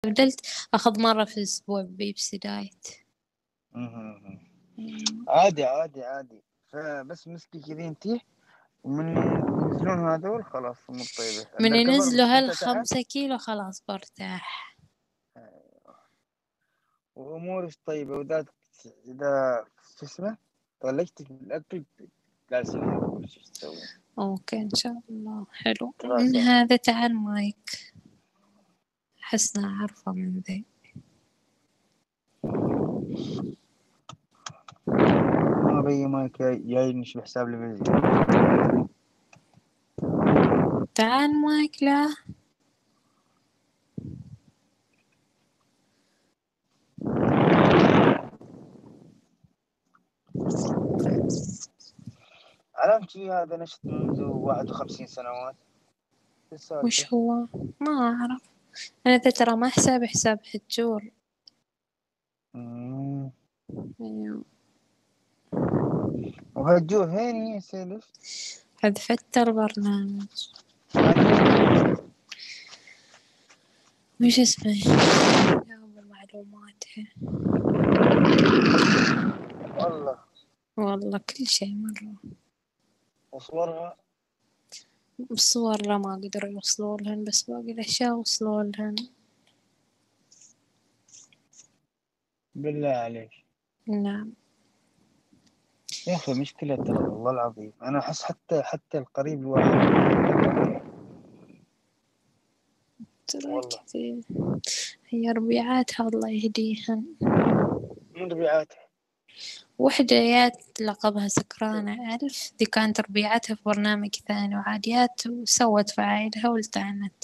بدلت أخذ مرة في الأسبوع بيبسي دايت. عادي عادي عادي. فبس مسكي كذي انتي ومن ينزلون هذول خلاص امور طيبة. من عندك كبر ينزلوا بس انت 5 كيلو خلاص برتاح. وامورك طيبة. وإذا شو اسمه طلقتي في الأكل جالسين نقول شو تسوي. أوكي إن شاء الله. حلو. خلاص هذا تعال مايك، حسنا عارفة من ذي. ما بي مايك جاي نشوف حساب الفيديو. تعال مايك. لا علامتي هذا نشط منذ 51 سنوات. وش هو؟ ما أعرف أنا ترى ما حسابي حساب حجور. أيوه. وهجور هيني سيلف قد فتر برنامج وش اسمه يا معلوماته. والله كل شيء مرة. وصورها الصور لا ما قدروا يوصلوا لهن، بس باقي الأشياء وصلوا لهن. بالله عليك. نعم. يا أخي مشكلة ترى والله العظيم. أنا أحس حتى القريب الواحد ترى كثير. هي ربيعاتها الله يهديهن. من ربيعاتها وحدة يات لقبها سكرانة 1000، دي كانت ربيعتها في برنامج ثاني وعاديات وسوت فعايلها والتعنت.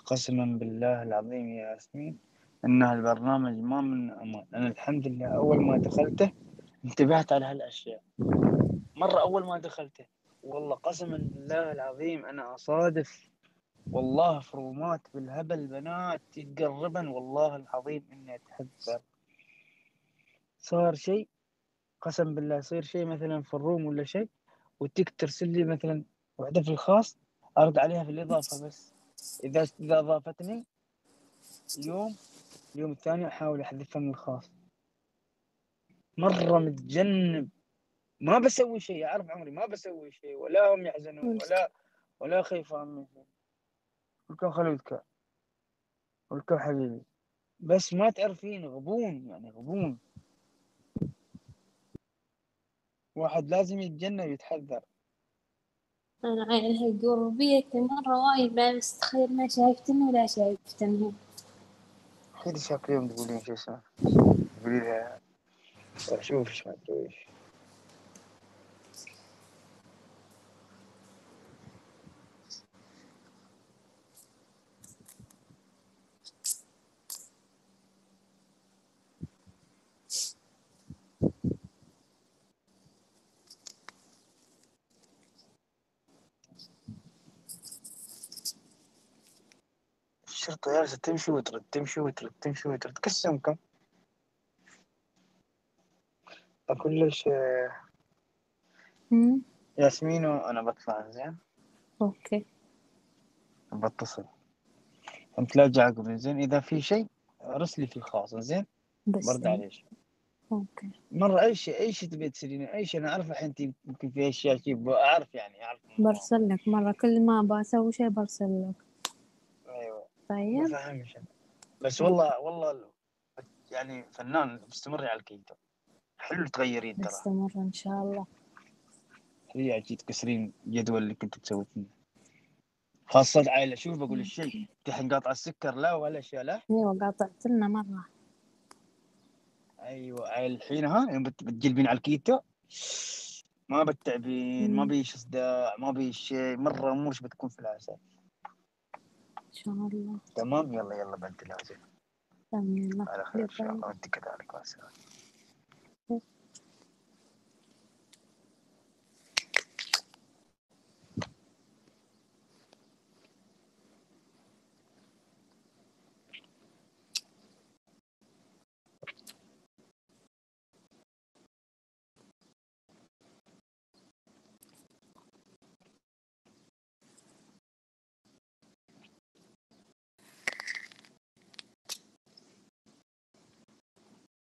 قسما بالله العظيم يا ياسمين إن هالبرنامج ما من أمان. أنا الحمد لله أول ما دخلته انتبهت على هالأشياء مرة أول ما دخلته. والله قسما بالله العظيم أنا أصادف والله فرومات بالهبل بنات يتقربن. والله العظيم إني أتحذر. صار شيء قسم بالله يصير شيء مثلا في الروم ولا شيء وتيك ترسل لي مثلا وحدة في الخاص أرد عليها في الإضافة. بس إذا أضافتني اليوم الثاني أحاول أحذفها من الخاص. مرة متجنب ما بسوي شيء. أعرف عمري ما بسوي شيء ولا هم يحزنون ولا خيفان منهم. ولكم خلودك ولكم حبيبي. بس ما تعرفين غبون يعني غبون. واحد لازم يتجنب يتحذر. أنا عينها قربيتي مرة وايد بس تخيل ما شايفتني ولا شايفتني. أكيد شاف اليوم تقولين شو اسمه تقولي لها شوف ايش ما تسويش. الشرطة جالسة تمشي وترد تمشي وترد تمشي وترد. قسمكم أقول ليش ياسمين وأنا بطلع زين. أوكي بتصل أنت لا جاكم زين. إذا في شيء رسلي في الخاص زين برد عليش. أوكي. مرة أي شيء تبي تسأليني أي شيء. أنا أعرف الحين أنت يمكن في أشياء أعرف يعني أعرف برسل لك مرة كل ما بسوي شيء برسل لك. أيوة طيب بفهمش أنا. بس والله يعني فنان استمري على الكيتو. حلو تغيرين ترى. نستمر إن شاء الله. هي أكيد تكسرين جدول اللي كنت تسوي فيه خاصة عائلة. شوف بقول الشيء تحن قاطع السكر لا ولا شيء لا. أيوة قاطعت لنا مرة. أيوة عائلة الحين ها يوم بتجلبين على الكيتو ما بتتعبين ما بيش صداع ما بيش شيء. مرة أمورش بتكون في العسل إن شاء الله. تمام. يلا بنت لازم تمام. على خير إن شاء الله. وأنت كذلك.